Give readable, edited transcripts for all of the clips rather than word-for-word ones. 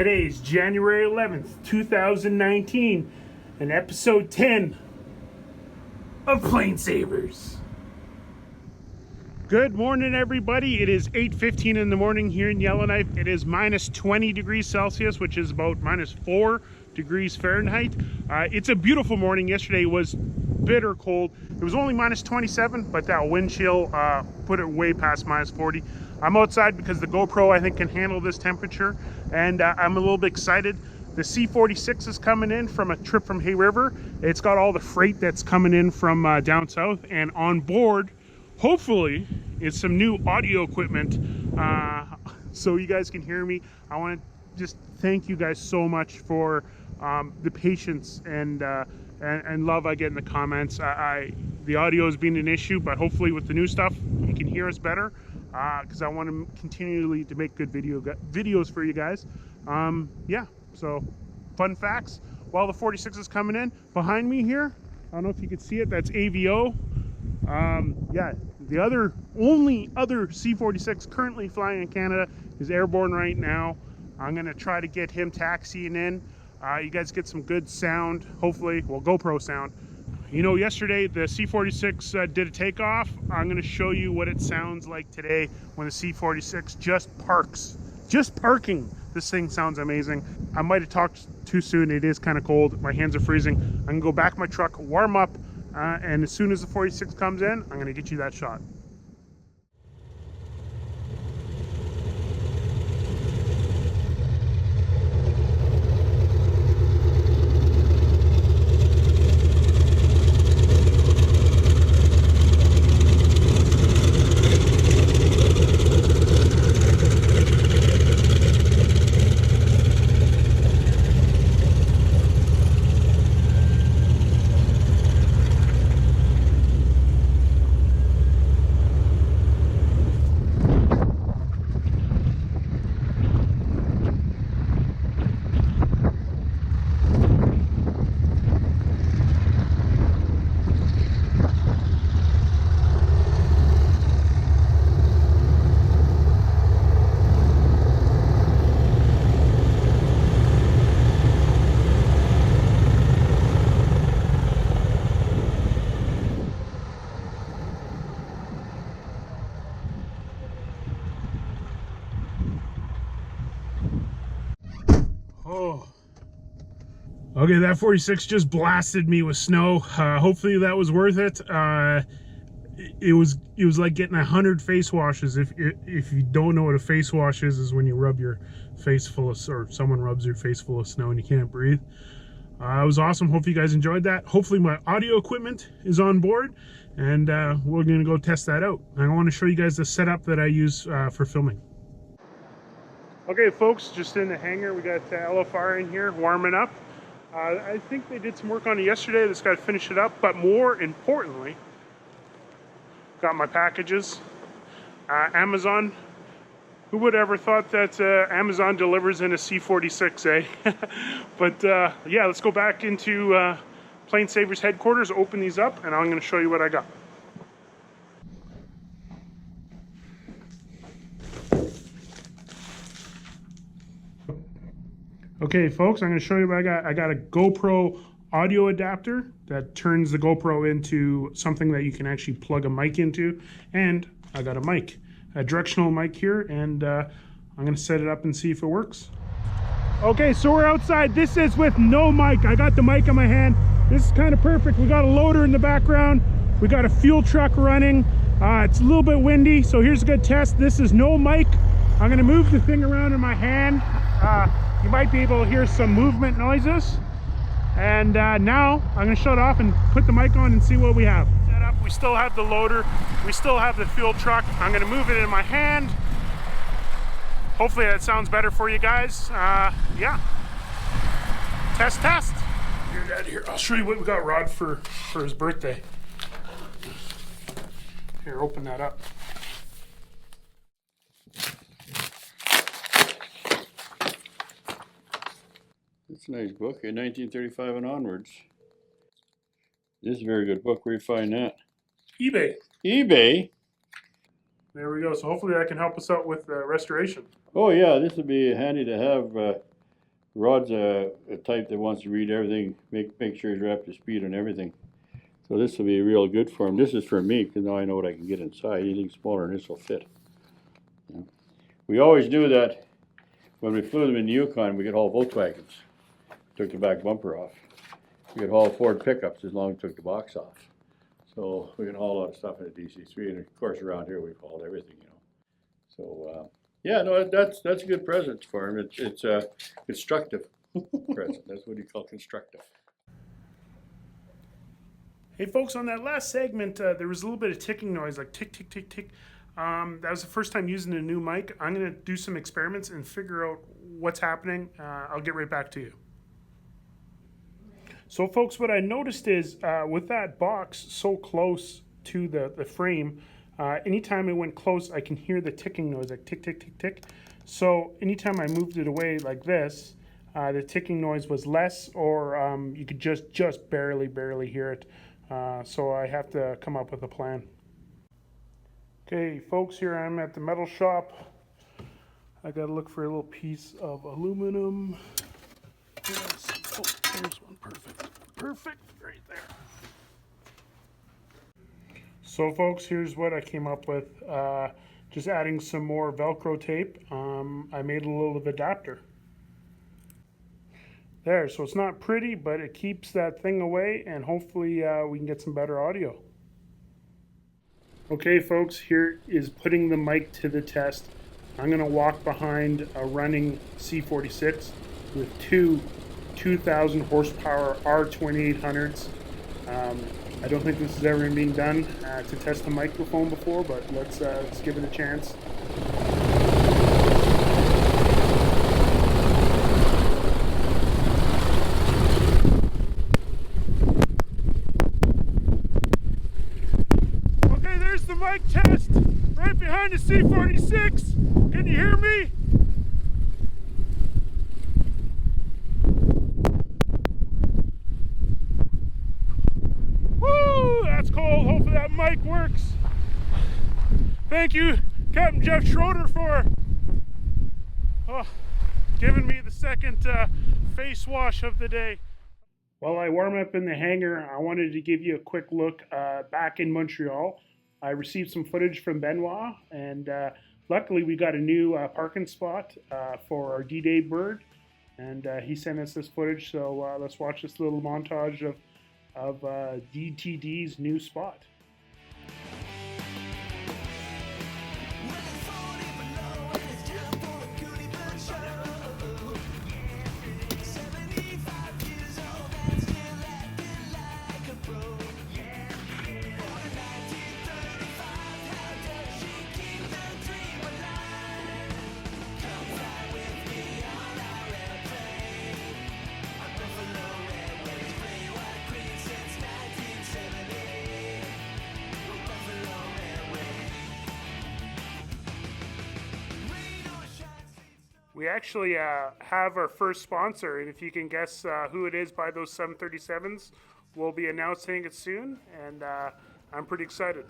Today is January 11th, 2019, and episode 10 of PlaneSavers. Good morning, everybody. It is 8:15 in the morning here in Yellowknife. It is minus 20 degrees Celsius, which is about minus 4 degrees Fahrenheit. It's a beautiful morning. Yesterday was bitter cold. It was only minus 27, but that wind chill put it way past minus 40. I'm outside because the GoPro, I think, can handle this temperature, and I'm a little bit excited. The C46 is coming in from a trip from Hay River. It's got all the freight that's coming in from down south, and on board, hopefully, it's some new audio equipment so you guys can hear me. I want to just thank you guys so much for the patience and love I get in the comments. The audio has been an issue, but hopefully with the new stuff, you can hear us better, because I want to continually to make good videos for you guys. Yeah, so fun facts. While the 46 is coming in, behind me here, I don't know if you can see it, that's AVO. Yeah, the only other C46 currently flying in Canada is airborne right now. I'm going to try to get him taxiing in. You guys get some good sound, hopefully, well, GoPro sound. You know, yesterday the C46 did a takeoff. I'm going to show you what it sounds like today when the C46 just parks. Just parking, this thing sounds amazing. I might have talked too soon. It is kind of cold. My hands are freezing. I'm going to go back in my truck, warm up, and as soon as the 46 comes in, I'm going to get you that shot. Oh, okay, that 46 just blasted me with snow. Hopefully that was worth it. It was like getting 100 face washes. If you don't know what a face wash is when you rub your face full of, or someone rubs your face full of snow and you can't breathe. It was awesome. Hope you guys enjoyed that. Hopefully my audio equipment is on board, and we're gonna go test that out. I want to show you guys the setup that I use for filming. Okay, folks, just in the hangar, we got LFR in here warming up. I think they did some work on it yesterday. This guy finished it up, but more importantly, got my packages. Amazon. Who would ever thought that Amazon delivers in a C46, eh? But yeah, let's go back into PlaneSavers headquarters, open these up, and I'm going to show you what I got. Okay, folks, I'm going to show you what I got. I got a GoPro audio adapter that turns the GoPro into something that you can actually plug a mic into, and I got a mic, a directional mic here, and I'm going to set it up and see if it works. Okay, so we're outside. This is with no mic. I got the mic in my hand. This is kind of perfect. We got a loader in the background. We got a fuel truck running. It's a little bit windy, so here's a good test. This is no mic. I'm going to move the thing around in my hand. You might be able to hear some movement noises. And now I'm going to shut off and put the mic on and see what we have. Set up. We still have the loader. We still have the fuel truck. I'm going to move it in my hand. Hopefully that sounds better for you guys. Yeah. Test. Your dad here. I'll show you what we got Rod for his birthday. Here, open that up. It's a nice book, in 1935 and onwards. This is a very good book. Where do you find that? eBay. eBay? There we go. So hopefully that can help us out with restoration. Oh yeah, this would be handy to have Rod's a type that wants to read everything, make sure he's up to speed on everything. So this will be real good for him. This is for me, because now I know what I can get inside. Anything smaller than this will fit. Yeah. We always do that when we flew them in the Yukon. We could haul Volkswagens. Took the back bumper off. We could haul Ford pickups as long as we took the box off. So we can haul a lot of stuff in the DC-3, and of course around here we've hauled everything, you know. So yeah, no, that's a good present for him. It's a constructive present. That's what you call constructive. Hey folks, on that last segment, there was a little bit of ticking noise, like tick, tick, tick, tick. That was the first time using a new mic. I'm going to do some experiments and figure out what's happening. I'll get right back to you. So folks, what I noticed is with that box so close to the frame, anytime it went close, I can hear the ticking noise, like tick, tick, tick, tick. So anytime I moved it away like this, the ticking noise was less, or you could just barely hear it. So I have to come up with a plan. Okay, folks, here I am at the metal shop. I gotta look for a little piece of aluminum. Yes. Oh, there's one. Perfect, right there. So folks, here's what I came up with. Just adding some more Velcro tape. I made a little adapter. There, so it's not pretty, but it keeps that thing away, and hopefully we can get some better audio. Okay folks, here is putting the mic to the test. I'm going to walk behind a running C46 with two 2,000 horsepower R2800s. I don't think this has ever been done to test the microphone before, but let's give it a chance. Okay, there's the mic test right behind the C46. Can you hear me? That's cold. Hopefully that mic works. Thank you, Captain Jeff Schroeder, for giving me the second face wash of the day. While I warm up in the hangar, I wanted to give you a quick look back in Montreal. I received some footage from Benoit, and luckily we got a new parking spot for our D-Day bird, and he sent us this footage, so let's watch this little montage of DTD's new spot. We actually have our first sponsor, and if you can guess who it is by those 737s, we'll be announcing it soon, and I'm pretty excited.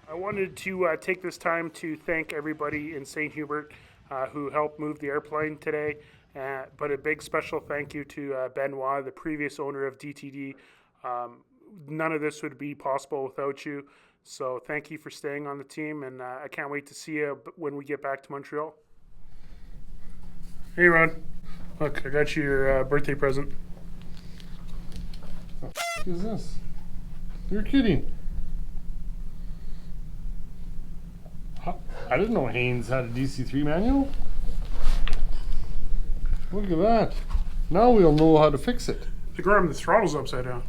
I wanted to take this time to thank everybody in St. Hubert who helped move the airplane today, but a big special thank you to Benoit, the previous owner of DTD. None of this would be possible without you. So thank you for staying on the team, and I can't wait to see you when we get back to Montreal. Hey, Ron. Look, I got you your birthday present. What the f*** is this? You're kidding. I didn't know Haynes had a DC-3 manual. Look at that. Now we'll know how to fix it. Graham, the throttle's upside down.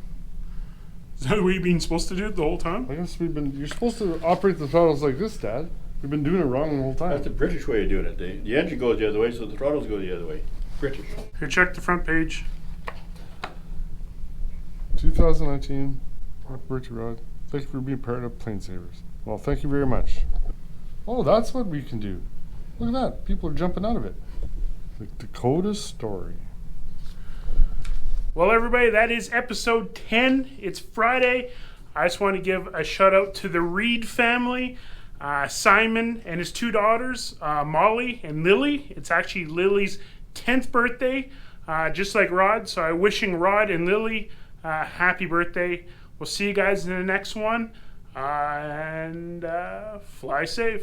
Is that what you've been supposed to do the whole time? I guess you're supposed to operate the throttles like this, Dad. We've been doing it wrong the whole time. That's the British way of doing it. The engine goes the other way, so the throttles go the other way. British. Here, check the front page. 2019, Richard Rod. Thank you for being part of PlaneSavers. Well, thank you very much. Oh, that's what we can do. Look at that. People are jumping out of it. The Dakota story. Well, everybody, that is episode 10. It's Friday. I just want to give a shout out to the Reed family. Simon and his 2 daughters, Molly and Lily. It's actually Lily's 10th birthday, just like Rod. So I'm wishing Rod and Lily happy birthday. We'll see you guys in the next one, and fly safe.